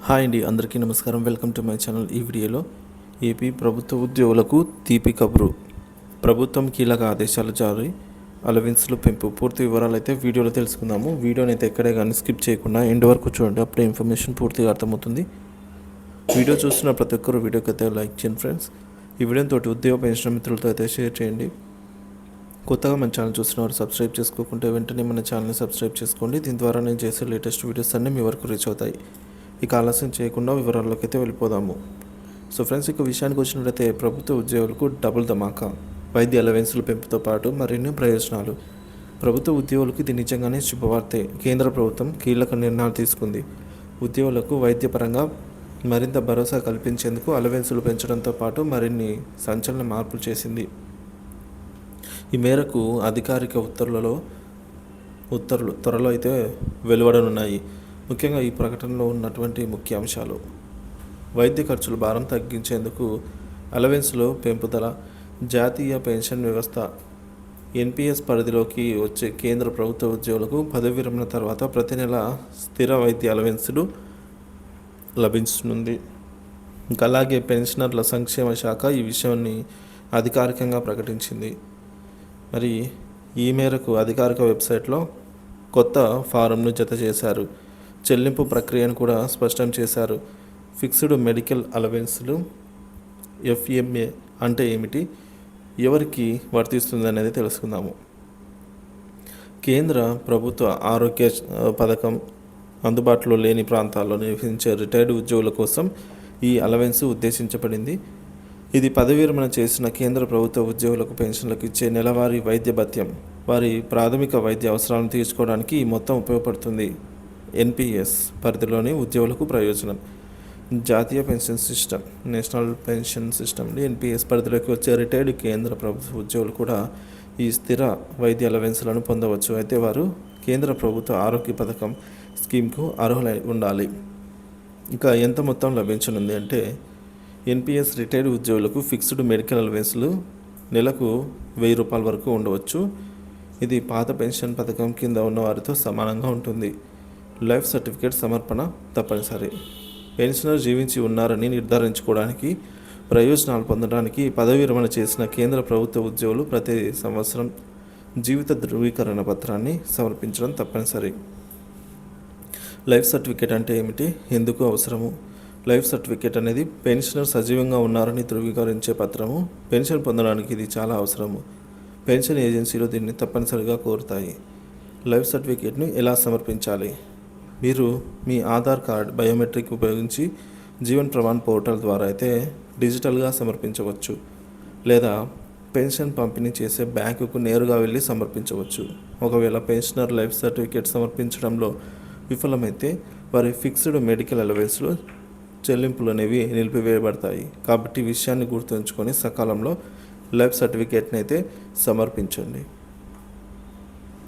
Hi అండి, అందరికీ నమస్కారం. Welcome to my channel. ఈ వీడియోలో ఏపీ ప్రభుత్వ ఉద్యోగులకు తీపి కబురు, ప్రభుత్వం కీలక ఆదేశాలు జారీ, అలవెన్స్లు పెంపు. పూర్తి వివరాలు అయితే వీడియోలో తెలుసుకుందాము. వీడియోని అయితే ఎక్కడే కానీ స్కిప్ చేయకుండా ఎండ్ వరకు చూడండి, అప్పుడే ఇన్ఫర్మేషన్ పూర్తిగా అర్థమవుతుంది. వీడియో చూస్తున్న ప్రతి ఒక్కరు వీడియోకి అయితే లైక్ చేయండి ఫ్రెండ్స్. ఈ వీడియోతో ఉద్యోగ పెన్షన్ మిత్రులతో అయితే షేర్ చేయండి. కొత్తగా మన ఛానల్ చూస్తున్నవారు సబ్స్క్రైబ్ చేసుకోకుంటే వెంటనే మన ఛానల్ని సబ్స్క్రైబ్ చేసుకోండి. దీని ద్వారా నేను చేసే లేటెస్ట్ వీడియోస్ అన్నీ మీ వరకు రీచ్ అవుతాయి. ఇక ఆలస్యం చేయకుండా వివరాల్లోకి అయితే వెళ్ళిపోదాము. సో ఫ్రెండ్స్, ఇక విషయానికి వచ్చినట్లయితే ప్రభుత్వ ఉద్యోగులకు డబుల్ ధమాకా, వైద్య అలవెన్సుల పెంపుతో పాటు మరిన్ని ప్రయోజనాలు. ప్రభుత్వ ఉద్యోగులకు ఇది నిజంగానే శుభవార్తే. కేంద్ర ప్రభుత్వం కీలక నిర్ణయాలు తీసుకుంది. ఉద్యోగులకు వైద్యపరంగా మరింత భరోసా కల్పించేందుకు అలవెన్సులు పెంచడంతో పాటు మరిన్ని సంచలన మార్పులు చేసింది. ఈ మేరకు అధికారిక ఉత్తర్వులు త్వరలో అయితే వెలువడనున్నాయి. ముఖ్యంగా ఈ ప్రకటనలో ఉన్నటువంటి ముఖ్య అంశాలు: వైద్య ఖర్చుల భారం తగ్గించేందుకు అలవెన్స్లో పెంపుదల, జాతీయ పెన్షన్ వ్యవస్థ ఎన్పిఎస్ పరిధిలోకి వచ్చే కేంద్ర ప్రభుత్వ ఉద్యోగులకు పదవి విరమణ తర్వాత ప్రతి నెల స్థిర వైద్య అలవెన్సులు లభించనుంది. ఇంకా అలాగే పెన్షనర్ల సంక్షేమ శాఖ ఈ విషయాన్ని అధికారికంగా ప్రకటించింది. మరి ఈ మేరకు అధికారిక వెబ్సైట్లో కొత్త ఫారంను జత చేశారు. చెల్లింపు ప్రక్రియను కూడా స్పష్టం చేశారు. ఫిక్స్డ్ మెడికల్ అలవెన్స్లు ఎఫ్ఎంఏ అంటే ఏమిటి, ఎవరికి వర్తిస్తుంది అనేది తెలుసుకుందాము. కేంద్ర ప్రభుత్వ ఆరోగ్య పథకం అందుబాటులో లేని ప్రాంతాల్లో నివసించే రిటైర్డ్ ఉద్యోగుల కోసం ఈ అలవెన్స్ ఉద్దేశించబడింది. ఇది పదవి విరమణ చేసిన కేంద్ర ప్రభుత్వ ఉద్యోగులకు పెన్షన్లకు ఇచ్చే నెలవారీ వైద్య భత్యం. వారి ప్రాథమిక వైద్య అవసరాలను తీర్చుకోవడానికి ఈ మొత్తం ఉపయోగపడుతుంది. ఎన్పిఎస్ పరిధిలోని ఉద్యోగులకు ప్రయోజనం. జాతీయ pension system, national pension system NPS పరిధిలోకి వచ్చే రిటైర్డ్ కేంద్ర ప్రభుత్వ ఉద్యోగులు కూడా ఈ స్థిర వైద్య అలవెన్స్లను పొందవచ్చు. అయితే వారు కేంద్ర ప్రభుత్వ ఆరోగ్య పథకం స్కీమ్కు అర్హులై ఉండాలి. ఇంకా ఎంత మొత్తం లభించనుంది అంటే, ఎన్పిఎస్ రిటైర్డ్ ఉద్యోగులకు ఫిక్స్డ్ మెడికల్ అలవెన్స్లు నెలకు 1000 రూపాయల వరకు ఉండవచ్చు. ఇది పాత పెన్షన్ పథకం కింద ఉన్న వారితో సమానంగా ఉంటుంది. లైఫ్ సర్టిఫికేట్ సమర్పణ తప్పనిసరి. పెన్షనర్ జీవించి ఉన్నారని నిర్ధారించుకోవడానికి, ప్రయోజనాలు పొందడానికి పదవి విరమణ చేసిన కేంద్ర ప్రభుత్వ ఉద్యోగులు ప్రతి సంవత్సరం జీవిత ధృవీకరణ పత్రాన్ని సమర్పించడం తప్పనిసరి. లైఫ్ సర్టిఫికేట్ అంటే ఏమిటి, ఎందుకు అవసరము? లైఫ్ సర్టిఫికేట్ అనేది పెన్షనర్ సజీవంగా ఉన్నారని ధృవీకరించే పత్రము. పెన్షన్ పొందడానికి ఇది చాలా అవసరము. పెన్షన్ ఏజెన్సీలు దీన్ని తప్పనిసరిగా కోరుతాయి. లైఫ్ సర్టిఫికేట్ను ఎలా సమర్పించాలి? మీరు మీ ఆధార్ కార్డ్ బయోమెట్రిక్ ఉపయోగించి జీవన్ ప్రమాణ్ పోర్టల్ ద్వారా అయితే డిజిటల్గా సమర్పించవచ్చు, లేదా పెన్షన్ పంపిణీ చేసే బ్యాంకుకు నేరుగా వెళ్ళి సమర్పించవచ్చు. ఒకవేళ పెన్షనర్ లైఫ్ సర్టిఫికేట్ సమర్పించడంలో విఫలమైతే వారి ఫిక్స్డ్ మెడికల్ అలవెన్స్లు చెల్లింపులు అనేవి నిలిపివేయబడతాయి. కాబట్టి విషయాన్ని గుర్తుంచుకొని సకాలంలో లైఫ్ సర్టిఫికేట్ని అయితే సమర్పించండి.